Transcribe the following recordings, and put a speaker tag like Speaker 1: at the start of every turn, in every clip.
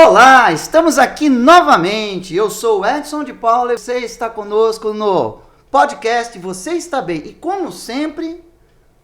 Speaker 1: Olá, estamos aqui novamente. Eu sou o Edson de Paula e você está conosco no podcast Você Está Bem. E como sempre,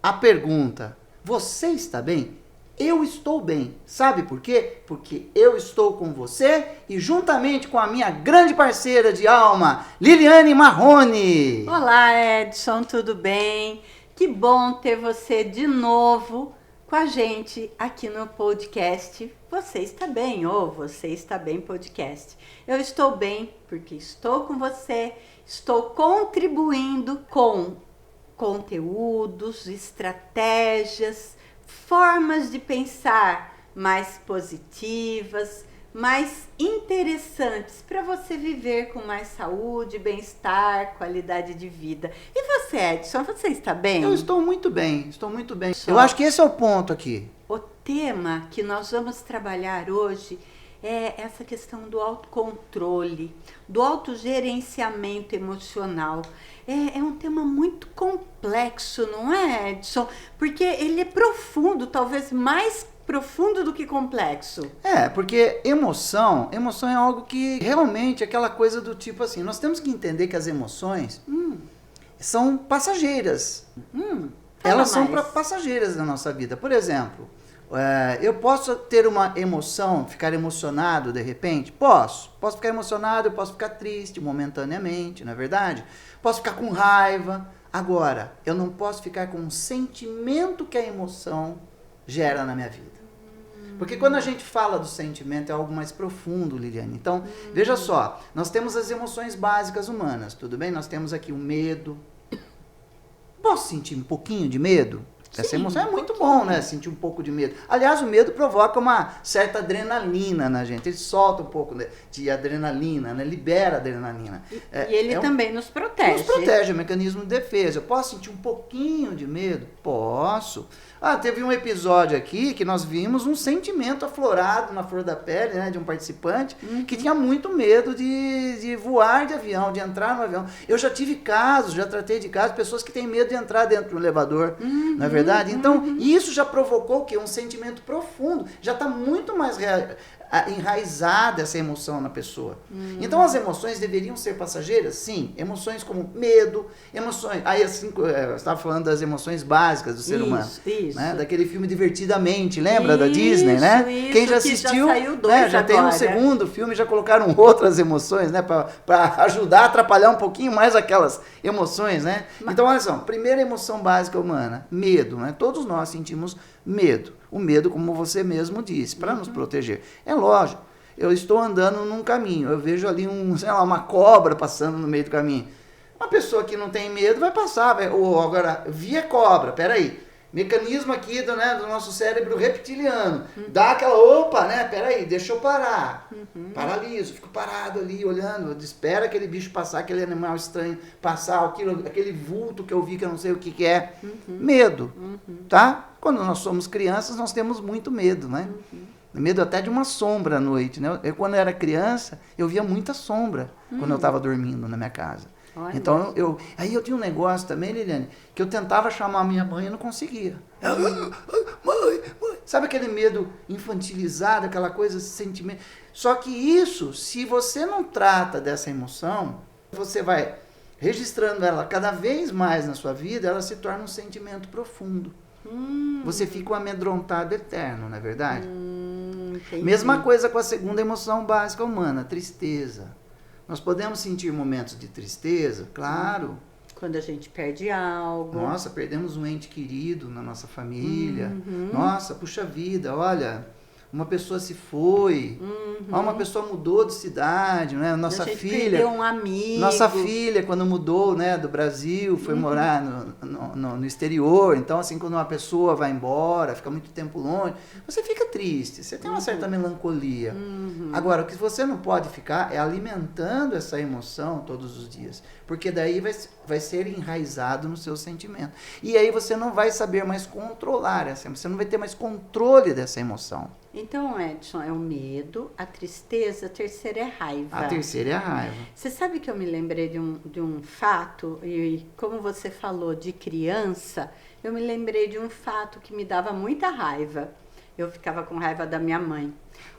Speaker 1: a pergunta: você está bem? Eu estou bem. Sabe por quê? Porque eu estou com você e juntamente com a minha grande parceira de alma, Liliane Marrone.
Speaker 2: Olá, Edson, tudo bem? Que bom ter você de novo com a gente aqui no podcast Você Está Bem, ou Você Está Bem Podcast. Eu estou bem porque estou com você, estou contribuindo com conteúdos, estratégias, formas de pensar mais positivas, mais interessantes para você viver com mais saúde, bem-estar, qualidade de vida. E você, Edson, você está bem?
Speaker 1: Eu estou muito bem, estou muito bem. Eu acho que esse é o ponto aqui.
Speaker 2: O tema que nós vamos trabalhar hoje é essa questão do autocontrole, do autogerenciamento emocional. É um tema muito complexo, não é, Edson? Porque ele é profundo, talvez mais profundo do que complexo.
Speaker 1: Porque emoção é algo que realmente é aquela coisa do tipo assim, nós temos que entender que as emoções são passageiras. Elas são passageiras na nossa vida. Por exemplo, eu posso ter uma emoção, ficar emocionado de repente? Posso ficar emocionado, eu posso ficar triste momentaneamente, não é verdade? Posso ficar com raiva. Agora, eu não posso ficar com um sentimento que a emoção gera na minha vida. Porque quando a gente fala do sentimento é algo mais profundo, Liliane. Então, veja só, nós temos as emoções básicas humanas, tudo bem? Nós temos aqui o medo. Posso sentir um pouquinho de medo? Essa emoção é muito bom, né? Sentir um pouco de medo. Aliás, o medo provoca uma certa adrenalina na gente. Ele solta um pouco de adrenalina, né? Libera adrenalina.
Speaker 2: E ele também nos protege.
Speaker 1: Nos protege, é um mecanismo de defesa. Eu posso sentir um pouquinho de medo? Posso. Teve um episódio aqui que nós vimos um sentimento aflorado na flor da pele, né, de um participante que tinha muito medo de voar de avião, de entrar no avião. Eu já tive casos, já tratei de casos, pessoas que têm medo de entrar dentro de um elevador, não é verdade? Então, isso já provocou o quê? Um sentimento profundo, já está muito mais enraizada essa emoção na pessoa. Então, as emoções deveriam ser passageiras? Sim. Emoções como medo, emoções... Aí, assim, eu estava falando das emoções básicas do ser humano.
Speaker 2: Isso.
Speaker 1: Né? Daquele filme Divertidamente, lembra da Disney, né?
Speaker 2: Isso,
Speaker 1: quem já assistiu,
Speaker 2: já saiu dois
Speaker 1: já tem um segundo filme, já colocaram outras emoções, né? Para ajudar a atrapalhar um pouquinho mais aquelas emoções, né? Então, olha só, primeira emoção básica humana, medo, né? Todos nós sentimos medo. O medo, como você mesmo disse, para nos proteger. É lógico, eu estou andando num caminho, eu vejo ali uma cobra passando no meio do caminho. Uma pessoa que não tem medo vai passar, ou agora, via cobra, peraí. Mecanismo aqui do nosso cérebro reptiliano. Dá aquela, opa, né? Peraí, deixa eu parar. Paraliso, fico parado ali, olhando. Espera aquele bicho passar, aquele animal estranho passar, aquele vulto que eu vi que eu não sei o que é. Medo, tá? Quando nós somos crianças, nós temos muito medo, né? Medo até de uma sombra à noite, né? Eu, quando era criança, eu via muita sombra quando eu estava dormindo na minha casa.
Speaker 2: Olha.
Speaker 1: Então, eu tinha um negócio também, Liliane, que eu tentava chamar a minha mãe e não conseguia. Mãe. Sabe aquele medo infantilizado, aquela coisa, esse sentimento? Só que isso, se você não trata dessa emoção, você vai registrando ela cada vez mais na sua vida, ela se torna um sentimento profundo. Você fica um amedrontado eterno, não é verdade? Mesma coisa com a segunda emoção básica humana, tristeza. Nós podemos sentir momentos de tristeza, claro.
Speaker 2: Quando a gente perde algo.
Speaker 1: Nossa, perdemos um ente querido na nossa família. Nossa, puxa vida, olha, uma pessoa se foi. Uma pessoa mudou de cidade, né? Nossa filha
Speaker 2: perdeu um amigo.
Speaker 1: Nossa filha, quando mudou, né, do Brasil, foi morar no exterior. Então, assim, quando uma pessoa vai embora, fica muito tempo longe, você fica triste, você tem uma certa melancolia. Agora, o que você não pode ficar é alimentando essa emoção todos os dias, porque daí vai ser enraizado no seu sentimento. E aí você não vai saber mais controlar essa emoção, você não vai ter mais controle dessa emoção.
Speaker 2: Então, Edson, é o medo, a tristeza, a terceira é a raiva.
Speaker 1: A terceira é a raiva.
Speaker 2: Você sabe que eu me lembrei de um fato, e como você falou de criança, eu me lembrei de um fato que me dava muita raiva. eu ficava com raiva da minha mãe.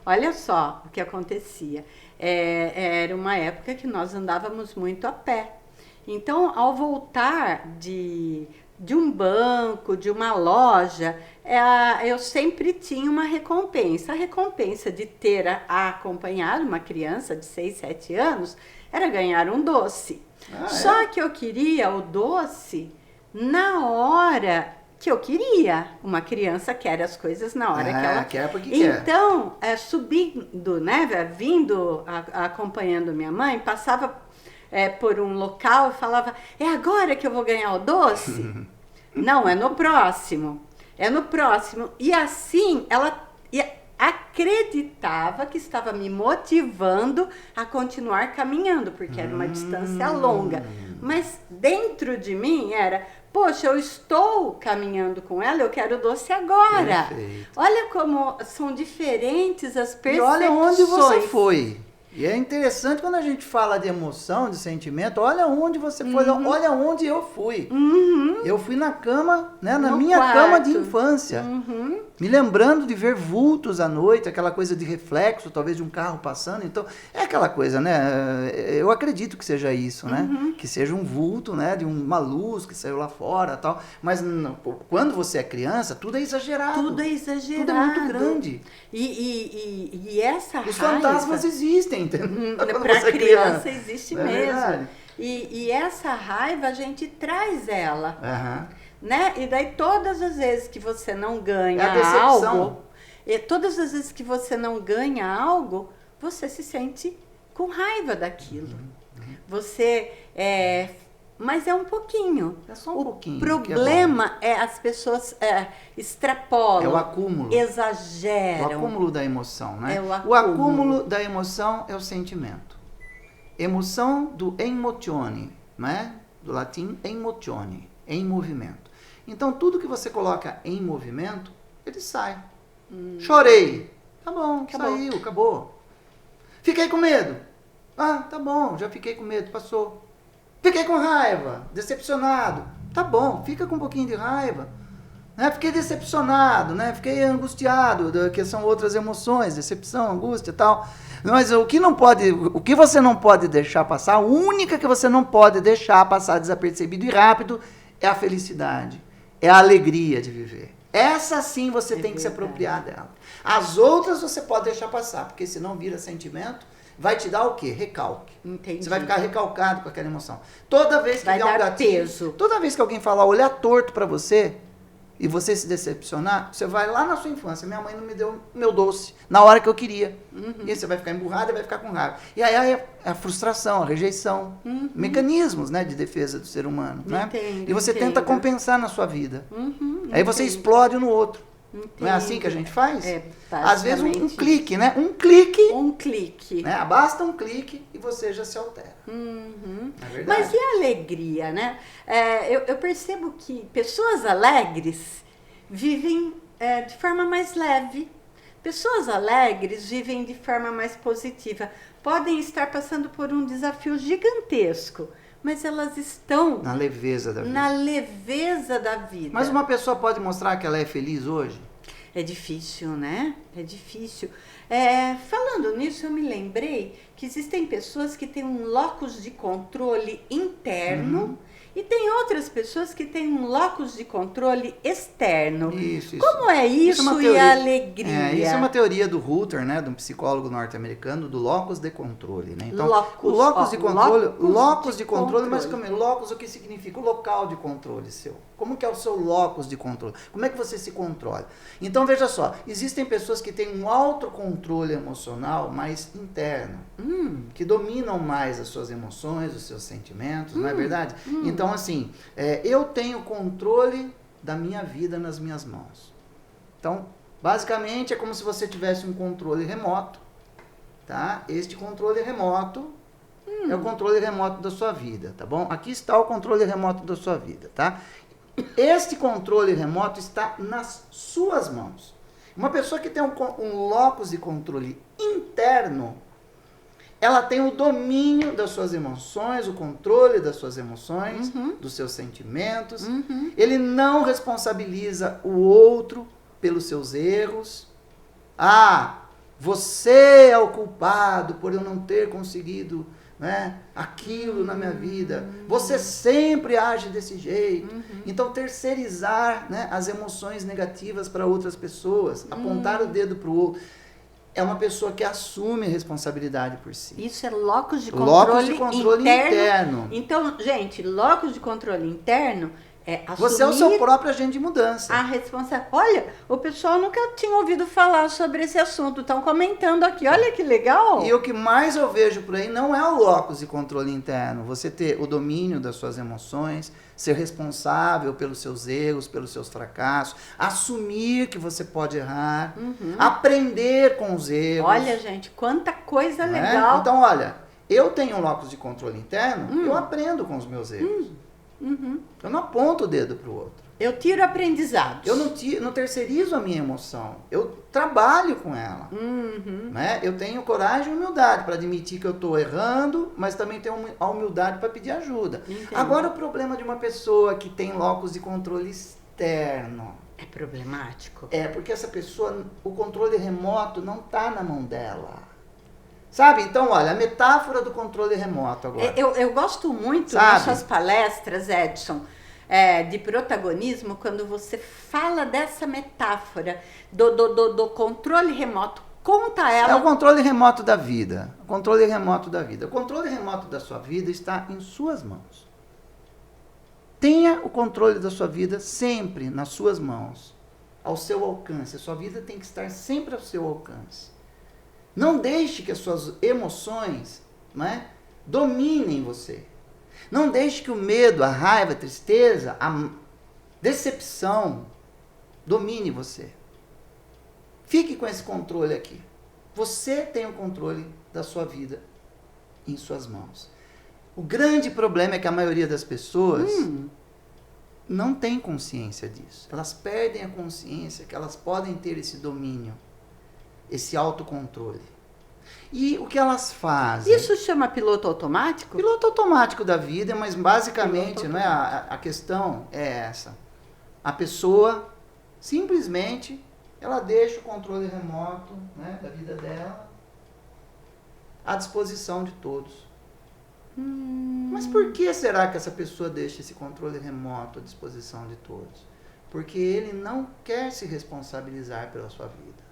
Speaker 2: Olha só o que acontecia. Era uma época que nós andávamos muito a pé. Então, ao voltar de um banco, de uma loja, eu sempre tinha uma recompensa. A recompensa de ter acompanhado uma criança de 6, 7 anos era ganhar um doce. Só que eu queria o doce na hora que eu queria. Uma criança quer as coisas na hora que ela
Speaker 1: quer. Porque
Speaker 2: então, subindo, né, vindo, acompanhando minha mãe, passava por um local e falava, é agora que eu vou ganhar o doce? Não, é no próximo. É no próximo. E assim, ela acreditava que estava me motivando a continuar caminhando, porque era uma distância longa. Mas dentro de mim era, poxa, eu estou caminhando com ela, eu quero doce agora.
Speaker 1: Perfeito.
Speaker 2: Olha como são diferentes as percepções.
Speaker 1: E olha onde você foi. E é interessante quando a gente fala de emoção, de sentimento, olha onde você foi, olha onde eu fui. Eu fui na cama, né, na minha cama de infância, me lembrando de ver vultos à noite, aquela coisa de reflexo, talvez de um carro passando. Então, é aquela coisa, né? Eu acredito que seja isso, né? Que seja um vulto, né, de uma luz que saiu lá fora, tal. Mas quando você é criança, tudo é exagerado.
Speaker 2: Tudo é exagerado.
Speaker 1: Tudo é muito grande.
Speaker 2: E essa raiva...
Speaker 1: Os fantasmas existem.
Speaker 2: Para a criança existe mesmo.
Speaker 1: Verdade.
Speaker 2: E essa raiva a gente traz ela. Né? E daí todas as vezes que você não ganha algo, todas as vezes que você não ganha algo, você se sente com raiva daquilo. Você mas é um pouquinho.
Speaker 1: É só um pouquinho.
Speaker 2: O problema as pessoas extrapolam.
Speaker 1: É o acúmulo.
Speaker 2: Exageram.
Speaker 1: O acúmulo da emoção, né?
Speaker 2: O
Speaker 1: acúmulo da emoção é o sentimento. Emoção do emotione, né? Do latim emotione, em movimento. Então, tudo que você coloca em movimento, ele sai. Chorei. Tá bom, saiu, acabou. Fiquei com medo. Tá bom, já fiquei com medo, passou. Fiquei com raiva, decepcionado. Tá bom, fica com um pouquinho de raiva. Né? Fiquei decepcionado, né? Fiquei angustiado, que são outras emoções, decepção, angústia e tal. Mas o que você não pode deixar passar, a única que você não pode deixar passar desapercebido e rápido é a felicidade, é a alegria de viver. Essa sim você tem que se apropriar dela. As outras você pode deixar passar, porque se não vira sentimento, vai te dar o quê? Recalque.
Speaker 2: Entendi.
Speaker 1: Você vai ficar recalcado com aquela emoção. Toda vez que
Speaker 2: vai
Speaker 1: vier um gatilho,
Speaker 2: peso.
Speaker 1: Toda vez que alguém falar, olhar torto pra você, e você se decepcionar, você vai lá na sua infância, minha mãe não me deu meu doce na hora que eu queria. E aí você vai ficar emburrado e vai ficar com raiva. E aí é a frustração, a rejeição, mecanismos, né, de defesa do ser humano. Né? E você tenta compensar na sua vida. Aí você explode no outro. Não é assim que a gente faz? Às vezes um clique, né? Um clique. Né? Basta um clique e você já se altera. É verdade.
Speaker 2: Mas e a alegria, né? Eu percebo que pessoas alegres vivem de forma mais leve. Pessoas alegres vivem de forma mais positiva. Podem estar passando por um desafio gigantesco, mas elas estão...
Speaker 1: na leveza da vida.
Speaker 2: Na leveza da vida.
Speaker 1: Mas uma pessoa pode mostrar que ela é feliz hoje?
Speaker 2: É difícil, né? É difícil. Falando nisso, eu me lembrei que existem pessoas que têm um locus de controle interno e tem outras pessoas que têm um locus de controle externo.
Speaker 1: Isso.
Speaker 2: Como é isso e a alegria?
Speaker 1: Isso é uma teoria do Ruther, né, de um psicólogo norte-americano, do locus de controle. Né? Então,
Speaker 2: locus,
Speaker 1: o locus de controle,
Speaker 2: locus
Speaker 1: de controle, mas como é? Locus, o que significa? O local de controle seu. Como que é o seu locus de controle? Como é que você se controla? Então, veja só, existem pessoas que têm um autocontrole emocional mais interno, que dominam mais as suas emoções, os seus sentimentos, não é verdade? Então, assim, eu tenho controle da minha vida nas minhas mãos. Então, basicamente, é como se você tivesse um controle remoto, tá? Este controle remoto é o controle remoto da sua vida, tá bom? Aqui está o controle remoto da sua vida, tá? Este controle remoto está nas suas mãos. Uma pessoa que tem um locus de controle interno, ela tem o domínio das suas emoções, o controle das suas emoções, dos seus sentimentos. Ele não responsabiliza o outro pelos seus erros. Você é o culpado por eu não ter conseguido, né, aquilo na minha vida. Você sempre age desse jeito. Então, terceirizar, né, as emoções negativas para outras pessoas, apontar o dedo para o outro, é uma pessoa que assume a responsabilidade por si.
Speaker 2: Isso é locus de controle
Speaker 1: interno.
Speaker 2: Então, gente, locus de controle interno é assumir...
Speaker 1: Você é o seu próprio agente de mudança.
Speaker 2: A responsabilidade. Olha, o pessoal nunca tinha ouvido falar sobre esse assunto. Estão comentando aqui. Olha que legal.
Speaker 1: E o que mais eu vejo por aí não é o locus de controle interno. Você ter o domínio das suas emoções, ser responsável pelos seus erros, pelos seus fracassos, assumir que você pode errar, aprender com os erros.
Speaker 2: Olha, gente, quanta coisa legal.
Speaker 1: Então, olha, eu tenho um locus de controle interno, eu aprendo com os meus erros. Eu não aponto o dedo para o outro.
Speaker 2: Eu tiro aprendizados.
Speaker 1: Eu não terceirizo a minha emoção. Eu trabalho com ela. Né? Eu tenho coragem e humildade para admitir que eu estou errando, mas também tenho a humildade para pedir ajuda.
Speaker 2: Entendi.
Speaker 1: Agora, o problema de uma pessoa que tem locus de controle externo...
Speaker 2: É problemático?
Speaker 1: É, porque essa pessoa, o controle remoto não está na mão dela. Sabe? Então, olha, a metáfora do controle remoto agora.
Speaker 2: Eu gosto muito nas suas palestras, Edson, de protagonismo, quando você fala dessa metáfora do controle remoto. Conta ela.
Speaker 1: É o controle remoto da vida. O controle remoto da vida. O controle remoto da sua vida está em suas mãos. Tenha o controle da sua vida sempre nas suas mãos, ao seu alcance. A sua vida tem que estar sempre ao seu alcance. Não deixe que as suas emoções, né, dominem você. Não deixe que o medo, a raiva, a tristeza, a decepção domine você. Fique com esse controle aqui. Você tem o controle da sua vida em suas mãos. O grande problema é que a maioria das pessoas não tem consciência disso. Elas perdem a consciência que elas podem ter esse domínio, esse autocontrole. E o que elas fazem?
Speaker 2: Isso chama piloto automático?
Speaker 1: Piloto automático da vida, mas basicamente não é, a questão é essa. A pessoa simplesmente ela deixa o controle remoto, né, da vida dela à disposição de todos. Mas por que será que essa pessoa deixa esse controle remoto à disposição de todos? Porque ele não quer se responsabilizar pela sua vida.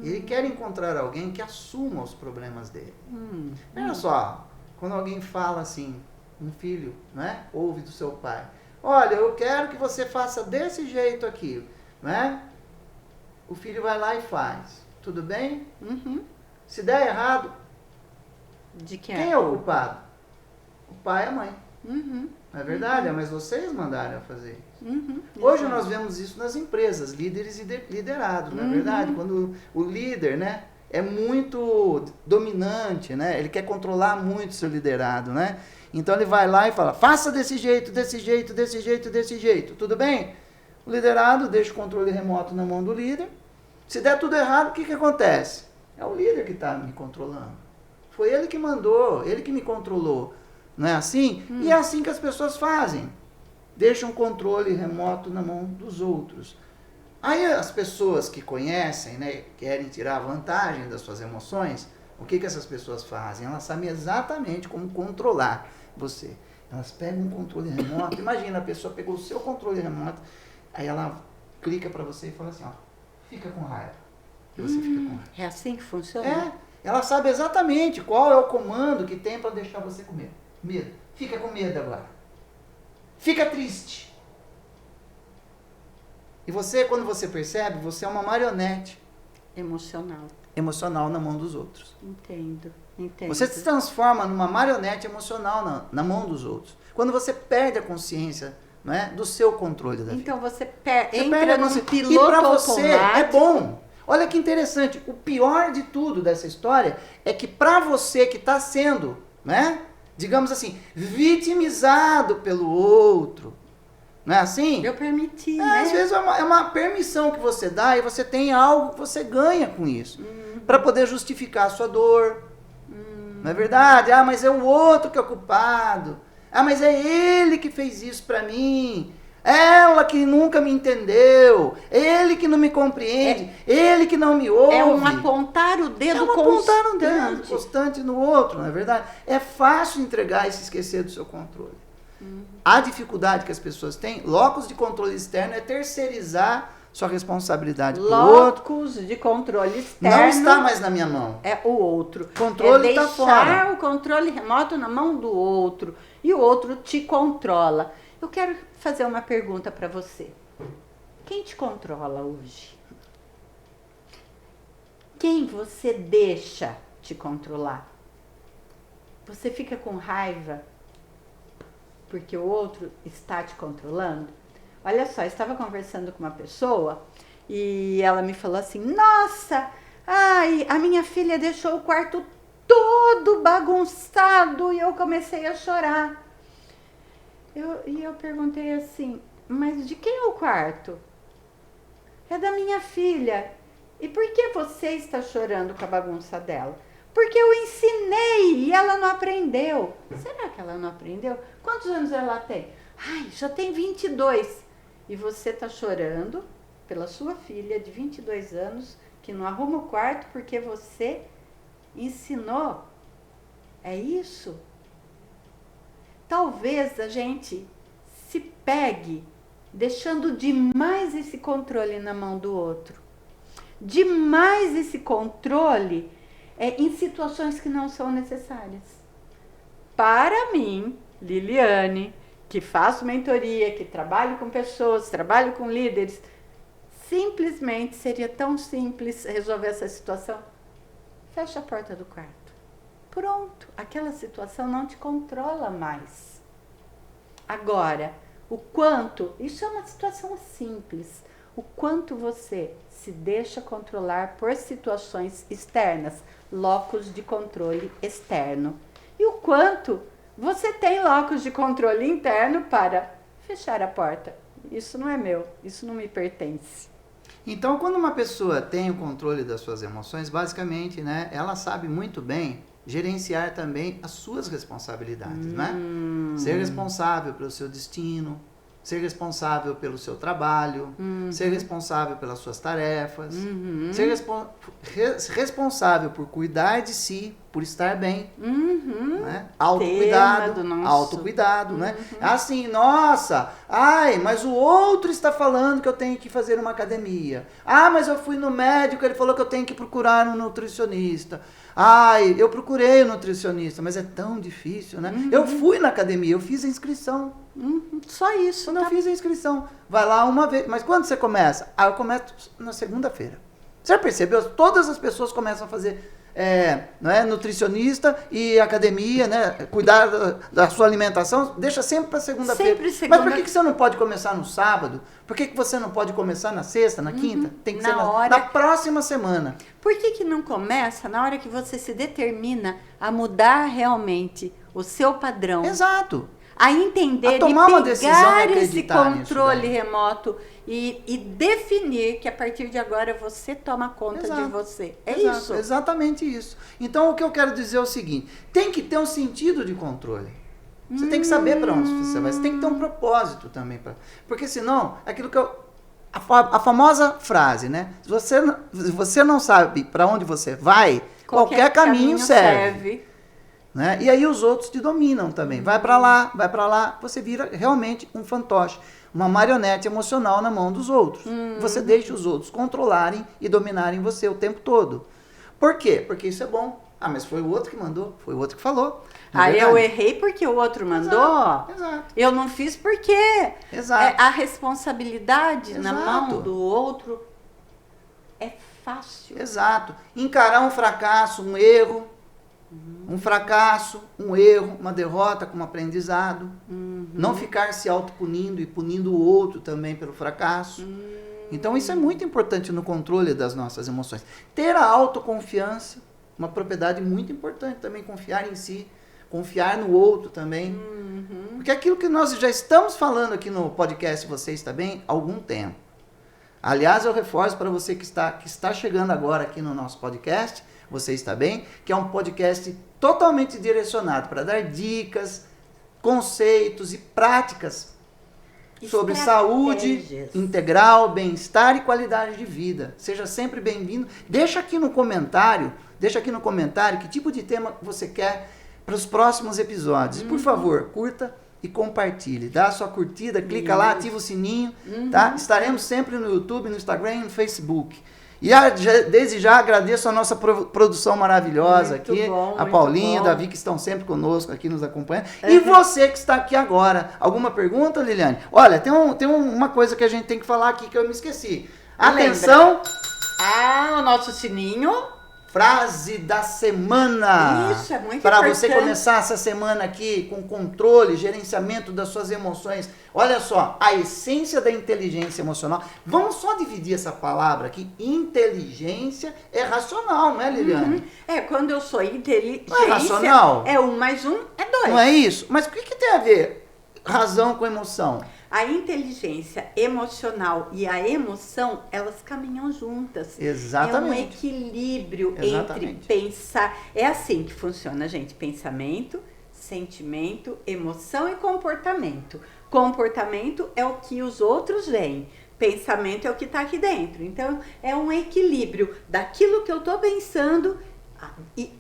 Speaker 1: Ele quer encontrar alguém que assuma os problemas dele. Olha só, quando alguém fala assim, um filho, né, ouve do seu pai, olha, eu quero que você faça desse jeito aqui, né? O filho vai lá e faz. Tudo bem? Se der errado,
Speaker 2: de
Speaker 1: quem é o culpado? O pai e a mãe. Não é verdade? Mas vocês mandaram eu fazer isso. Hoje nós vemos isso nas empresas, líderes e liderados, não é verdade? Quando o líder, né, é muito dominante, né? Ele quer controlar muito o seu liderado, né? Então ele vai lá e fala, faça desse jeito, desse jeito, desse jeito, desse jeito. Tudo bem? O liderado deixa o controle remoto na mão do líder. Se der tudo errado, o que acontece? É o líder que está me controlando. Foi ele que mandou, ele que me controlou. Não é assim? E é assim que as pessoas fazem. Deixam o controle remoto na mão dos outros. Aí as pessoas que conhecem, né, querem tirar vantagem das suas emoções, o que essas pessoas fazem? Elas sabem exatamente como controlar você. Elas pegam um controle remoto. Imagina, a pessoa pegou o seu controle remoto, aí ela clica para você e fala assim, ó, fica com raiva. E você fica com raiva.
Speaker 2: É assim que funciona?
Speaker 1: É. Ela sabe exatamente qual é o comando que tem para deixar você com medo. Medo. Fica com medo agora. Fica triste. E você, quando você percebe, você é uma marionete emocional na mão dos outros.
Speaker 2: Entendo.
Speaker 1: Você se transforma numa marionete emocional na mão dos outros. Quando você perde a consciência, não é, do seu controle da vida.
Speaker 2: Então você
Speaker 1: entra
Speaker 2: num piloto
Speaker 1: e para você
Speaker 2: automático.
Speaker 1: é bom. Olha que interessante. O pior de tudo dessa história é que para você que está sendo, né, digamos assim, vitimizado pelo outro, não é assim?
Speaker 2: Eu permiti, né?
Speaker 1: Às vezes é uma permissão que você dá e você tem algo que você ganha com isso. Para poder justificar a sua dor. Não é verdade? Ah, mas é o outro que é o culpado. Ah, mas é ele que fez isso para mim. Ela que nunca me entendeu, ele que não me compreende, ele que não me ouve.
Speaker 2: É um apontar o dedo
Speaker 1: constante no outro, não é verdade? É fácil entregar e se esquecer do seu controle. A dificuldade que as pessoas têm, locus de controle externo, é terceirizar sua responsabilidade para o outro.
Speaker 2: Locus de controle externo.
Speaker 1: Não está mais na minha mão.
Speaker 2: É o outro.
Speaker 1: O controle está fora.
Speaker 2: Deixar o controle remoto na mão do outro. E o outro te controla. Eu quero fazer uma pergunta para você. Quem te controla hoje? Quem você deixa te controlar? Você fica com raiva porque o outro está te controlando? Olha só, eu estava conversando com uma pessoa e ela me falou assim, nossa, ai, a minha filha deixou o quarto todo bagunçado e eu comecei a chorar. Eu perguntei assim, mas de quem é o quarto? É da minha filha. E por que você está chorando com a bagunça dela? Porque eu ensinei e ela não aprendeu. Será que ela não aprendeu? Quantos anos ela tem? Ai, já tem 22. E você está chorando pela sua filha de 22 anos que não arruma o quarto porque você ensinou. É isso? Talvez a gente se pegue deixando demais esse controle na mão do outro. Demais esse controle em situações que não são necessárias. Para mim, Liliane, que faço mentoria, que trabalho com pessoas, trabalho com líderes, simplesmente seria tão simples resolver essa situação. Fecha a porta do quarto. Pronto, aquela situação não te controla mais. Agora, o quanto, isso é uma situação simples, o quanto você se deixa controlar por situações externas, locus de controle externo. E o quanto você tem locus de controle interno para fechar a porta. Isso não é meu, isso não me pertence.
Speaker 1: Então, quando uma pessoa tem o controle das suas emoções, basicamente, né, ela sabe muito bem gerenciar também as suas responsabilidades, né? Ser responsável pelo seu destino, ser responsável pelo seu trabalho, ser responsável pelas suas tarefas, ser responsável por cuidar de si, por estar bem, né? Autocuidado, né? Assim, nossa, ai, mas o outro está falando que eu tenho que fazer uma academia. Ah, mas eu fui no médico, ele falou que eu tenho que procurar um nutricionista. Ai, eu procurei um nutricionista, mas é tão difícil, né? Eu fui na academia, eu fiz a inscrição.
Speaker 2: Só isso.
Speaker 1: Quando eu fiz a inscrição, vai lá uma vez. Mas quando você começa? Ah, eu começo na segunda-feira. Você já percebeu? Todas as pessoas começam a fazer nutricionista e academia, né? Cuidar da sua alimentação, deixa sempre para segunda-feira. Mas por que você não pode começar no sábado? Por que você não pode começar na sexta, na quinta? Tem que ser na próxima semana.
Speaker 2: Por que não começa na hora que você se determina a mudar realmente o seu padrão?
Speaker 1: Exato.
Speaker 2: A entender
Speaker 1: a tomar
Speaker 2: e
Speaker 1: uma decisão
Speaker 2: pegar esse controle
Speaker 1: nisso,
Speaker 2: remoto e definir que a partir de agora você toma conta de você. Isso.
Speaker 1: Exatamente isso. Então o que eu quero dizer é o seguinte, tem que ter um sentido de controle. Você tem que saber para onde você vai, você tem que ter um propósito também. Porque senão, aquilo que a famosa frase, né? Se você não sabe para onde você vai, qualquer caminho serve. Né? E aí os outros te dominam também. Vai para lá, você vira realmente um fantoche, uma marionete emocional na mão dos outros. Você deixa os outros controlarem e dominarem você o tempo todo. Por quê? Porque isso é bom. Ah, mas foi o outro que mandou, foi o outro que falou.
Speaker 2: Eu errei porque o outro mandou?
Speaker 1: Exato.
Speaker 2: Eu não fiz porque a responsabilidade na mão do outro é fácil.
Speaker 1: Exato. Encarar um fracasso, um erro, um fracasso, um erro, uma derrota como aprendizado. Não ficar se autopunindo e punindo o outro também pelo fracasso. Então isso é muito importante no controle das nossas emoções. Ter a autoconfiança, uma propriedade muito importante também, confiar em si, confiar no outro também. Porque é aquilo que nós já estamos falando aqui no podcast Você Está Bem há algum tempo. Aliás, eu reforço para você que está chegando agora aqui no nosso podcast, Você Está Bem, que é um podcast totalmente direcionado para dar dicas, conceitos e práticas sobre saúde integral, bem-estar e qualidade de vida. Seja sempre bem-vindo. Deixa aqui no comentário que tipo de tema você quer para os próximos episódios. Por favor, curta e compartilhe. Dá a sua curtida, clica lá, ativa o sininho, tá? Estaremos sempre no YouTube, no Instagram e no Facebook. E desde já agradeço a nossa produção maravilhosa
Speaker 2: muito
Speaker 1: aqui,
Speaker 2: bom,
Speaker 1: a Paulinha,
Speaker 2: bom.
Speaker 1: o Davi, que estão sempre conosco aqui nos acompanhando. E você que está aqui agora. Alguma pergunta, Liliane? Olha, tem uma coisa que a gente tem que falar aqui que eu me esqueci. Atenção!
Speaker 2: O nosso sininho.
Speaker 1: Frase da semana.
Speaker 2: Isso, é muito
Speaker 1: para
Speaker 2: importante.
Speaker 1: você começar essa semana aqui com controle, gerenciamento das suas emoções. Olha só, a essência da inteligência emocional. Vamos só dividir essa palavra aqui. Inteligência é racional, não é, Liliane?
Speaker 2: Quando eu sou inteligente,
Speaker 1: não é racional?
Speaker 2: 1 mais 1 é 2.
Speaker 1: Não é isso? Mas o que tem a ver razão com emoção?
Speaker 2: A inteligência emocional e a emoção, elas caminham juntas.
Speaker 1: Exatamente.
Speaker 2: É um equilíbrio
Speaker 1: Exatamente.
Speaker 2: entre pensar... É assim que funciona, gente. Pensamento, sentimento, emoção e comportamento. Comportamento é o que os outros veem. Pensamento é o que está aqui dentro. Então, é um equilíbrio daquilo que eu estou pensando e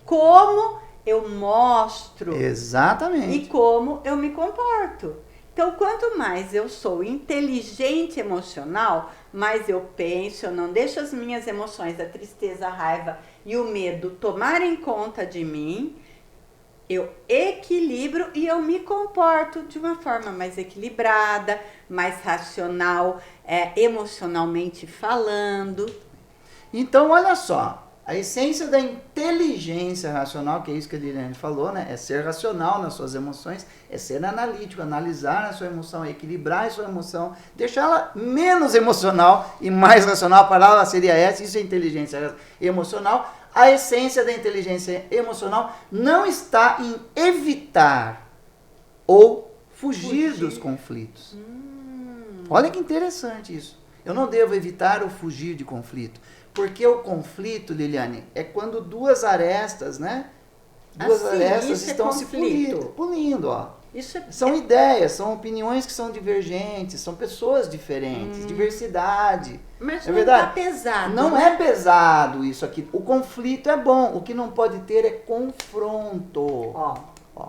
Speaker 2: como eu mostro.
Speaker 1: Exatamente.
Speaker 2: E como eu me comporto. Então, quanto mais eu sou inteligente emocional, mais eu penso, eu não deixo as minhas emoções, a tristeza, a raiva e o medo tomarem conta de mim, eu equilibro e eu me comporto de uma forma mais equilibrada, mais racional, emocionalmente falando.
Speaker 1: Então, olha só. A essência da inteligência racional, que é isso que a Liliane falou, né? É ser racional nas suas emoções, é ser analítico, analisar a sua emoção, equilibrar a sua emoção, deixá-la menos emocional e mais racional. A palavra seria essa, isso é inteligência emocional. A essência da inteligência emocional não está em evitar ou fugir dos conflitos. Olha que interessante isso. Eu não devo evitar ou fugir de conflito. Porque o conflito, Liliane, é quando duas arestas, né? Duas arestas estão se pulindo, ó. São ideias, são opiniões que são divergentes, são pessoas diferentes, diversidade.
Speaker 2: Mas
Speaker 1: é
Speaker 2: não
Speaker 1: verdade?
Speaker 2: tá pesado.
Speaker 1: Não
Speaker 2: né?
Speaker 1: é pesado isso aqui. O conflito é bom. O que não pode ter é confronto.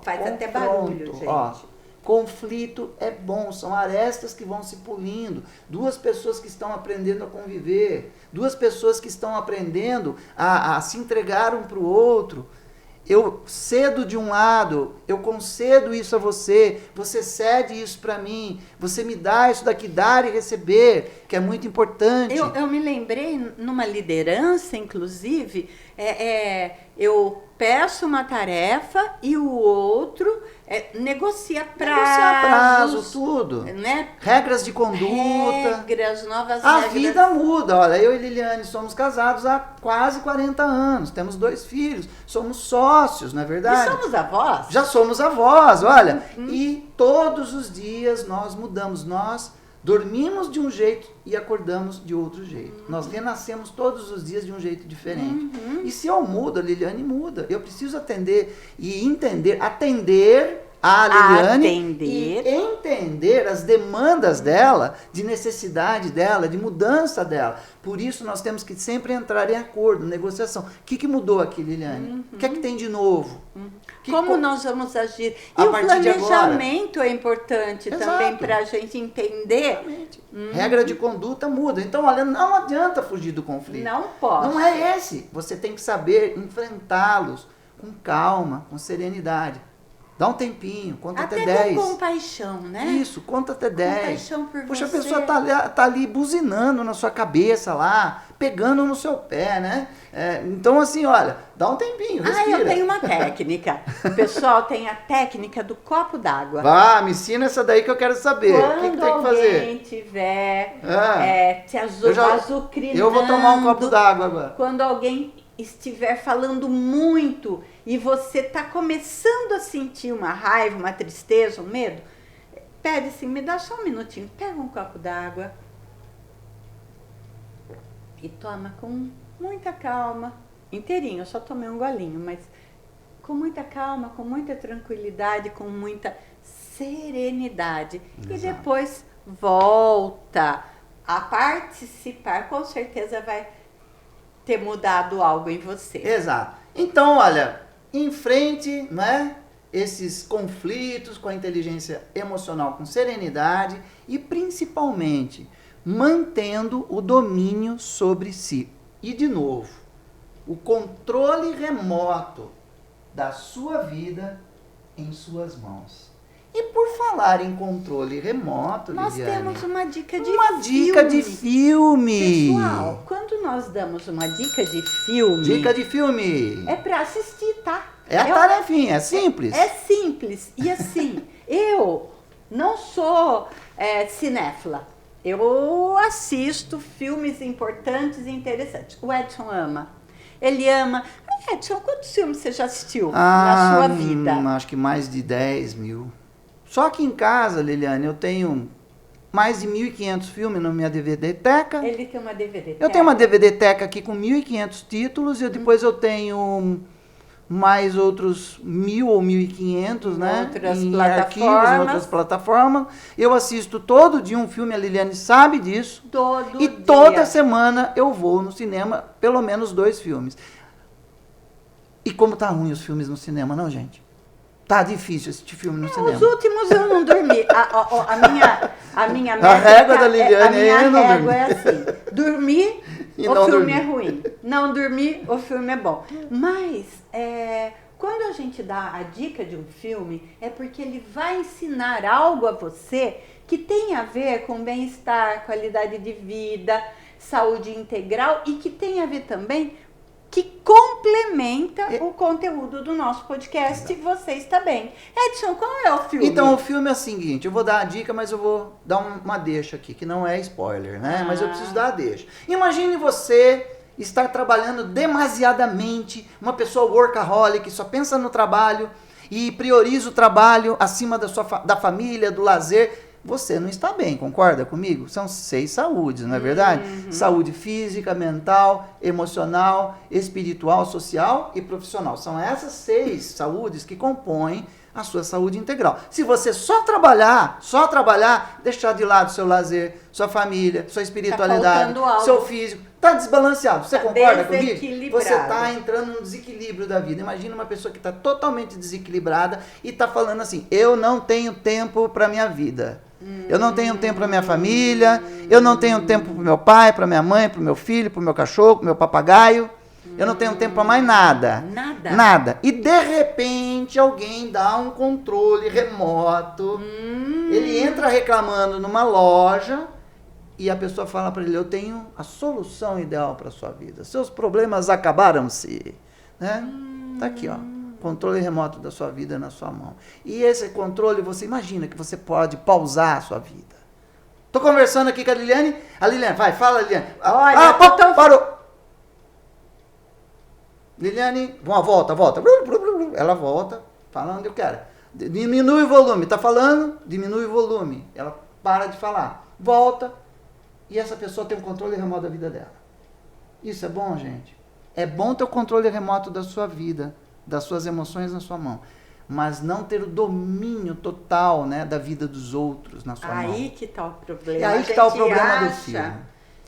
Speaker 2: Faz até barulho, gente.
Speaker 1: Conflito é bom, são arestas que vão se pulindo. Duas pessoas que estão aprendendo a conviver, duas pessoas que estão aprendendo a se entregar um para o outro. Eu cedo de um lado, eu concedo isso a você, você cede isso para mim, você me dá isso daqui, dar e receber, que é muito importante.
Speaker 2: Eu me lembrei, numa liderança, inclusive, eu peço uma tarefa e o outro negocia
Speaker 1: prazo, tudo.
Speaker 2: Né?
Speaker 1: Regras de conduta.
Speaker 2: Novas regras.
Speaker 1: A vida muda. Olha, eu e Liliane somos casados há quase 40 anos. Temos 2 filhos. Somos sócios, não é verdade?
Speaker 2: E somos avós?
Speaker 1: Já somos avós, olha. E todos os dias nós mudamos. Nós dormimos de um jeito e acordamos de outro jeito. Nós renascemos todos os dias de um jeito diferente. E se eu mudo, a Liliane muda. Eu preciso atender a Liliane e entender as demandas dela, de necessidade dela, de mudança dela. Por isso nós temos que sempre entrar em acordo, negociação. O que mudou aqui, Liliane? O que é que tem de novo?
Speaker 2: Como nós vamos agir? E o planejamento é importante também para a gente entender.
Speaker 1: Regra de conduta muda. Então, olha, não adianta fugir do conflito.
Speaker 2: Não pode.
Speaker 1: Não é esse. Você tem que saber enfrentá-los com calma, com serenidade. Dá um tempinho, conta até 10.
Speaker 2: Até com compaixão, né?
Speaker 1: Isso, conta até 10.
Speaker 2: Compaixão por
Speaker 1: Poxa,
Speaker 2: você.
Speaker 1: a pessoa tá ali buzinando na sua cabeça lá, pegando no seu pé, né? Então, assim, olha, dá um tempinho, respira.
Speaker 2: Eu tenho uma técnica. Pessoal, tem a técnica do copo d'água.
Speaker 1: Vá, me ensina essa daí que eu quero saber. O que tem que fazer?
Speaker 2: Quando alguém tiver te azucrinando...
Speaker 1: Eu vou tomar um copo d'água agora.
Speaker 2: Quando alguém estiver falando muito e você está começando a sentir uma raiva, uma tristeza, um medo, pede assim, me dá só um minutinho, pega um copo d'água e toma com muita calma, inteirinho, eu só tomei um golinho, mas com muita calma, com muita tranquilidade, com muita serenidade.
Speaker 1: Exato.
Speaker 2: E depois volta a participar, com certeza vai ter mudado algo em você.
Speaker 1: Exato. Então, olha, enfrente, né, esses conflitos com a inteligência emocional com serenidade e principalmente mantendo o domínio sobre si. E de novo, o controle remoto da sua vida em suas mãos. E por falar em controle remoto,
Speaker 2: Nós
Speaker 1: Liliane,
Speaker 2: temos uma dica de filme.
Speaker 1: uma dica de filme.
Speaker 2: Pessoal, quando nós damos uma dica de filme,
Speaker 1: Dica de filme.
Speaker 2: é pra assistir, tá?
Speaker 1: É a tarefinha, é simples.
Speaker 2: É simples. E assim, eu não sou cinéfila. Eu assisto filmes importantes e interessantes. O Edson ama. Ele ama. Edson, quantos filmes você já assistiu na sua vida?
Speaker 1: Acho que mais de 10 mil. Só aqui em casa, Liliane, eu tenho mais de 1.500 filmes na minha DVD-teca.
Speaker 2: Ele tem uma DVD-teca.
Speaker 1: Eu tenho uma DVD-teca aqui com 1.500 títulos e depois eu tenho mais outros 1.000 ou 1.500, né?
Speaker 2: Outras
Speaker 1: em
Speaker 2: plataformas.
Speaker 1: arquivos, em outras plataformas. Eu assisto todo dia um filme, a Liliane sabe disso.
Speaker 2: Todo
Speaker 1: E
Speaker 2: dia.
Speaker 1: toda semana eu vou no cinema, pelo menos 2 filmes. E como tá ruim os filmes no cinema, não, gente? Tá difícil assistir filme no cinema.
Speaker 2: Os últimos eu não dormi. A minha
Speaker 1: A régua da
Speaker 2: métrica
Speaker 1: Liliane
Speaker 2: a minha
Speaker 1: aí não
Speaker 2: régua
Speaker 1: dormi.
Speaker 2: é assim. Dormir,
Speaker 1: E
Speaker 2: o
Speaker 1: não
Speaker 2: filme
Speaker 1: dormir.
Speaker 2: é ruim. Não dormir, o filme é bom. Mas quando a gente dá a dica de um filme, é porque ele vai ensinar algo a você que tem a ver com bem-estar, qualidade de vida, saúde integral e que tem a ver também que complementa o conteúdo do nosso podcast. Você está bem. Edson, qual é o filme?
Speaker 1: Então, o filme é o seguinte, eu vou dar a dica, mas eu vou dar uma deixa aqui, que não é spoiler, né? Mas eu preciso dar a deixa. Imagine você estar trabalhando demasiadamente, uma pessoa workaholic, só pensa no trabalho e prioriza o trabalho acima da família, do lazer. Você não está bem, concorda comigo? São 6 saúdes, não é verdade? Saúde física, mental, emocional, espiritual, social e profissional. São essas 6 saúdes que compõem a sua saúde integral. Se você só trabalhar, deixar de lado seu lazer, sua família, sua espiritualidade, seu físico, tá desbalanceado. Você concorda comigo? Você está entrando num desequilíbrio da vida. Imagina uma pessoa que está totalmente desequilibrada e está falando assim, eu não tenho tempo para minha vida. Eu não tenho tempo para minha família, eu não tenho tempo para meu pai, para minha mãe, para o meu filho, para o meu cachorro, para o meu papagaio. Eu não tenho tempo para mais nada. Nada. E de repente alguém dá um controle remoto. Ele entra reclamando numa loja e a pessoa fala para ele, eu tenho a solução ideal para a sua vida. Seus problemas acabaram-se. Né? Tá aqui, ó. Controle remoto da sua vida na sua mão. E esse controle, você imagina que você pode pausar a sua vida. Tô conversando aqui com a Liliane. A Liliane, vai, fala, Liliane.
Speaker 2: Olha,
Speaker 1: parou. Liliane, volta. Ela volta, fala onde eu quero. Diminui o volume. Tá falando? Diminui o volume. Ela para de falar. Volta. E essa pessoa tem um controle remoto da vida dela. Isso é bom, gente? É bom ter o controle remoto da sua vida, das suas emoções na sua mão, mas não ter o domínio total, né, da vida dos outros na sua mão.
Speaker 2: Aí que está o problema.
Speaker 1: É aí que está o problema do filme.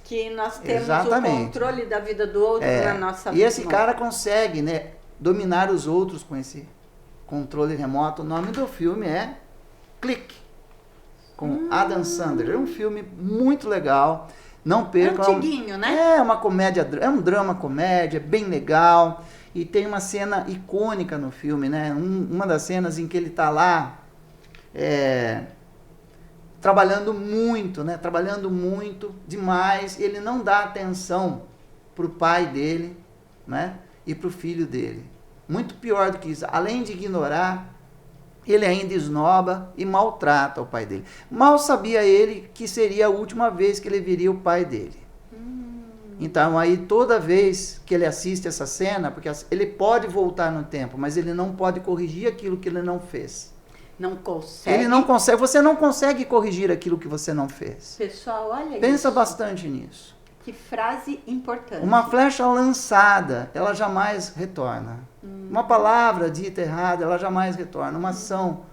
Speaker 2: Que nós temos
Speaker 1: Exatamente.
Speaker 2: o controle da vida do outro na nossa vida.
Speaker 1: E esse cara consegue, né, dominar os outros com esse controle remoto. O nome do filme é Clique, com Adam Sandler. É um filme muito legal. Não percam.
Speaker 2: Antiguinho, né?
Speaker 1: É uma comédia, é um drama comédia, bem legal. E tem uma cena icônica no filme, né? Uma das cenas em que ele está lá trabalhando muito, né? Trabalhando muito demais. Ele não dá atenção para o pai dele, né? E para o filho dele. Muito pior do que isso. Além de ignorar, ele ainda esnoba e maltrata o pai dele. Mal sabia ele que seria a última vez que ele veria o pai dele. Então, aí, toda vez que ele assiste essa cena, porque ele pode voltar no tempo, mas ele não pode corrigir aquilo que ele não fez.
Speaker 2: Não consegue.
Speaker 1: Ele não consegue. Você não consegue corrigir aquilo que você não fez.
Speaker 2: Pessoal, olha isso.
Speaker 1: Pensa bastante nisso.
Speaker 2: Que frase importante.
Speaker 1: Uma flecha lançada, ela jamais retorna. Uma palavra dita errada, ela jamais retorna. Uma ação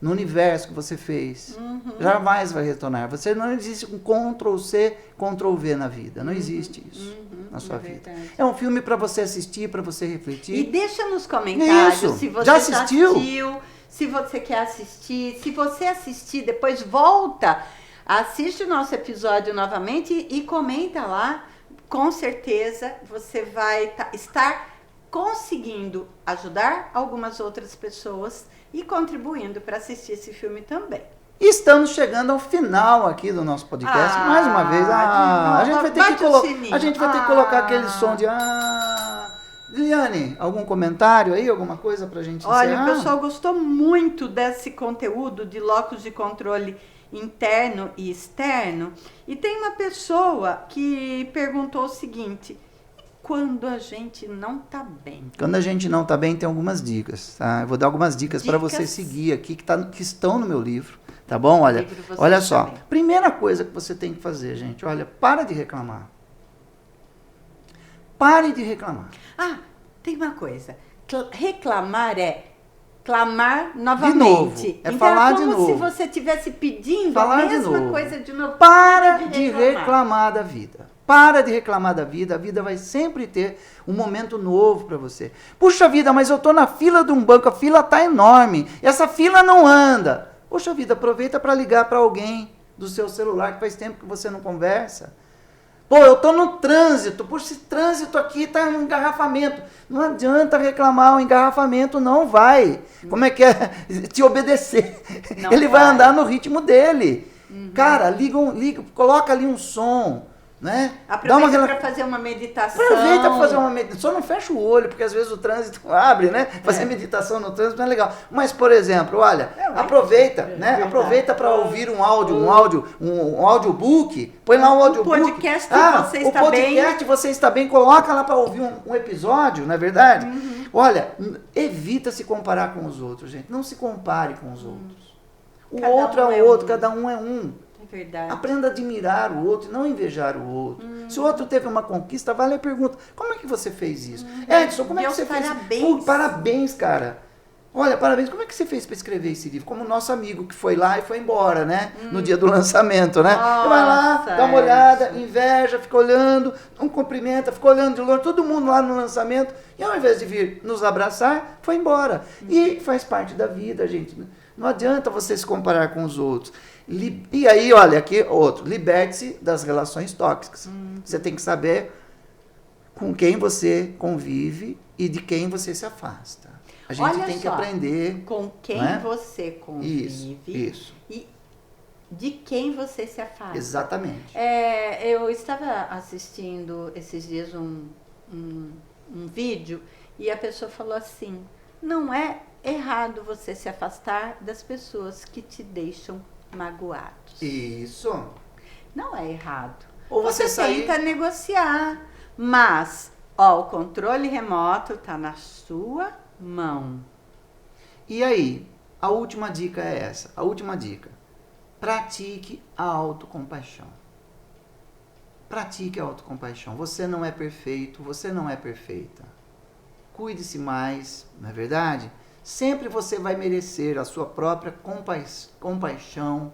Speaker 1: no universo que você fez. Jamais vai retornar. Você não existe um Ctrl+C, Ctrl+V na vida. Não existe isso na sua vida. É um filme para você assistir, para você refletir.
Speaker 2: E deixa nos comentários
Speaker 1: Isso.
Speaker 2: se você
Speaker 1: Já assistiu?
Speaker 2: Se você quer assistir. Se você assistir, depois volta, assiste o nosso episódio novamente e comenta lá. Com certeza você vai estar conseguindo ajudar algumas outras pessoas e contribuindo para assistir esse filme também.
Speaker 1: Estamos chegando ao final aqui do nosso podcast. Mais uma vez. A gente vai ter que colocar aquele som de... Liliane, algum comentário aí? Alguma coisa pra gente encerrar?
Speaker 2: Olha, o pessoal gostou muito desse conteúdo de locus de controle interno e externo. E tem uma pessoa que perguntou o seguinte: quando a gente não tá bem?
Speaker 1: Quando a gente não tá bem, tem algumas dicas, tá? Eu vou dar algumas dicas para você seguir aqui, que estão no meu livro, tá bom? Olha só. Primeira coisa que você tem que fazer, gente, olha, para de reclamar. Pare de reclamar.
Speaker 2: Tem uma coisa. Reclamar é clamar novamente.
Speaker 1: De novo. É
Speaker 2: então,
Speaker 1: falar
Speaker 2: é
Speaker 1: de novo.
Speaker 2: como se você estivesse pedindo
Speaker 1: falar
Speaker 2: a mesma
Speaker 1: de novo.
Speaker 2: coisa de novo.
Speaker 1: Para de reclamar da vida. Para de reclamar da vida. A vida vai sempre ter um momento novo para você. Puxa vida, mas eu tô na fila de um banco, a fila tá enorme. Essa fila não anda. Puxa vida, aproveita para ligar para alguém do seu celular, que faz tempo que você não conversa. Pô, eu tô no trânsito. Puxa, esse trânsito aqui tá em engarrafamento. Não adianta reclamar, o engarrafamento não vai. Como é que é? Te obedecer. Ele vai andar no ritmo dele. Cara, coloca ali um som. Né?
Speaker 2: Aproveita para fazer uma meditação.
Speaker 1: Aproveita para fazer uma meditação. Só não fecha o olho, porque às vezes o trânsito abre, né? Fazer meditação no trânsito não é legal. Mas, por exemplo, olha, aproveita, né? Aproveita para ouvir um audiobook. Põe lá um audiobook.
Speaker 2: O podcast Você Está Bem.
Speaker 1: O podcast Você Está Bem. Coloca lá para ouvir um episódio, não é verdade? Olha, evita se comparar com os outros, gente. Não se compare com os outros. O outro é o outro, cada um é um.
Speaker 2: Verdade.
Speaker 1: Aprenda a admirar o outro e não invejar o outro. Se o outro teve uma conquista, vai lá e pergunta: como é que você fez isso? Edson, como é que você fez isso? Parabéns, cara. Olha, parabéns. Como é que você fez para escrever esse livro? Como o nosso amigo que foi lá e foi embora, né? No dia do lançamento, né? Você vai lá, dá uma olhada, inveja, fica olhando, não cumprimenta, fica olhando de longe, todo mundo lá no lançamento. E ao invés de vir nos abraçar, foi embora. E faz parte da vida, gente. Não adianta você se comparar com os outros. E aí, olha, aqui outro, liberte-se das relações tóxicas. Você tem que saber com quem você convive e de quem você se afasta. A gente tem que aprender.
Speaker 2: Com quem você convive e de quem você se afasta.
Speaker 1: Exatamente.
Speaker 2: Eu estava assistindo esses dias um vídeo e a pessoa falou assim: não é errado você se afastar das pessoas que te deixam magoados.
Speaker 1: Isso.
Speaker 2: Não é errado.
Speaker 1: Ou você
Speaker 2: tenta negociar, mas o controle remoto está na sua mão.
Speaker 1: E aí, a última dica é essa. A última dica. Pratique a autocompaixão. Pratique a autocompaixão. Você não é perfeito, você não é perfeita. Cuide-se mais, não é verdade? Sempre você vai merecer a sua própria compaixão.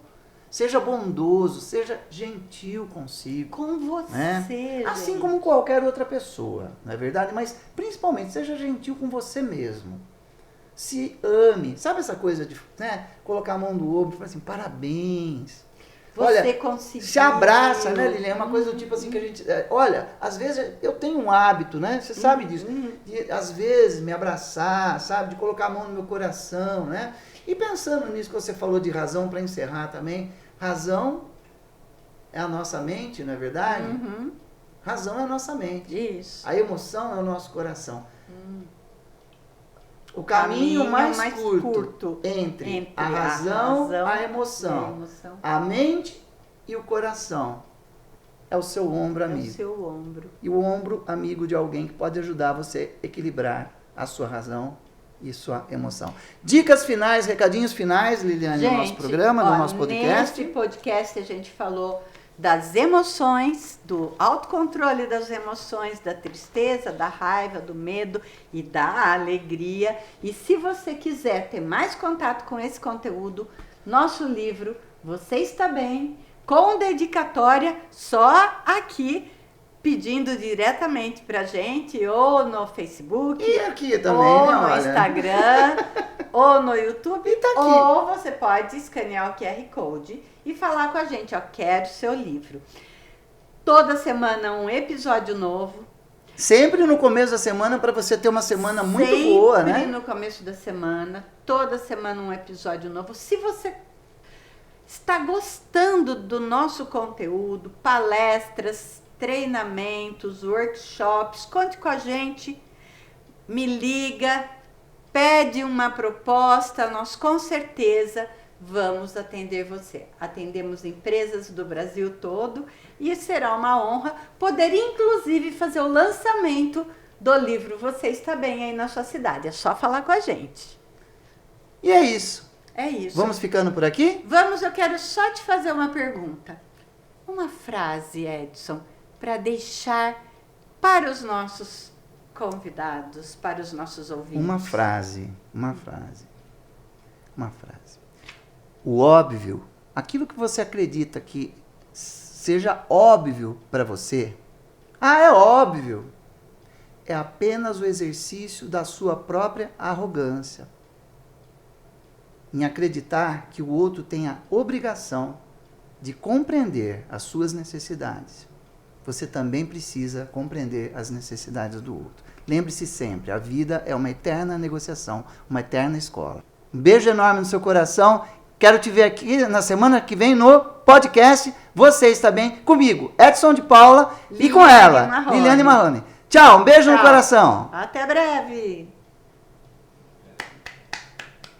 Speaker 1: Seja bondoso, seja gentil consigo.
Speaker 2: Com você,
Speaker 1: né? Assim como qualquer outra pessoa, não é verdade? Mas principalmente, seja gentil com você mesmo. Se ame. Sabe essa coisa de colocar a mão no ombro e falar assim, parabéns.
Speaker 2: Você conseguiu.
Speaker 1: Se abraça, né, Lilian? É uma coisa do tipo assim que a gente... Olha, às vezes eu tenho um hábito, né? Você sabe disso. De, às vezes, me abraçar, sabe? De colocar a mão no meu coração, né? E pensando nisso que você falou de razão, para encerrar também. Razão é a nossa mente, não é verdade? Razão é a nossa mente.
Speaker 2: Isso.
Speaker 1: A emoção é o nosso coração. O caminho mais curto entre a razão, a emoção, a mente e o coração é o seu ombro amigo.
Speaker 2: É o seu ombro.
Speaker 1: E o ombro amigo de alguém que pode ajudar você a equilibrar a sua razão e sua emoção. Dicas finais, recadinhos finais, Liliane, do nosso programa, do nosso podcast.
Speaker 2: Neste podcast a gente falou das emoções, do autocontrole das emoções, da tristeza, da raiva, do medo e da alegria. E se você quiser ter mais contato com esse conteúdo, nosso livro Você Está Bem, com dedicatória, só aqui, pedindo diretamente pra gente, ou no Facebook,
Speaker 1: e aqui também,
Speaker 2: ou
Speaker 1: né,
Speaker 2: no
Speaker 1: olha.
Speaker 2: Instagram, ou no YouTube,
Speaker 1: E tá aqui.
Speaker 2: ou você pode escanear o QR Code e falar com a gente, ó, quero seu livro. Toda semana um episódio novo.
Speaker 1: Sempre no começo da semana, para você ter uma semana muito boa, né?
Speaker 2: Sempre no começo da semana, toda semana um episódio novo. Se você está gostando do nosso conteúdo, palestras, treinamentos, workshops, conte com a gente, me liga, pede uma proposta, nós com certeza vamos atender você. Atendemos empresas do Brasil todo e será uma honra poder inclusive fazer o lançamento do livro Você Está Bem aí na sua cidade. É só falar com a gente.
Speaker 1: E é isso.
Speaker 2: É isso.
Speaker 1: Vamos ficando por aqui?
Speaker 2: Vamos, eu quero só te fazer uma pergunta. Uma frase, Edson, para deixar para os nossos convidados, para os nossos ouvintes.
Speaker 1: Uma frase. O óbvio, aquilo que você acredita que seja óbvio para você, é óbvio, é apenas o exercício da sua própria arrogância. Em acreditar que o outro tem a obrigação de compreender as suas necessidades. Você também precisa compreender as necessidades do outro. Lembre-se sempre, a vida é uma eterna negociação, uma eterna escola. Um beijo enorme no seu coração. Quero te ver aqui na semana que vem no podcast Você Está Bem, comigo, Edson de Paula, e com ela, Liliane Marrone. Tchau, um beijo no coração.
Speaker 2: Até breve.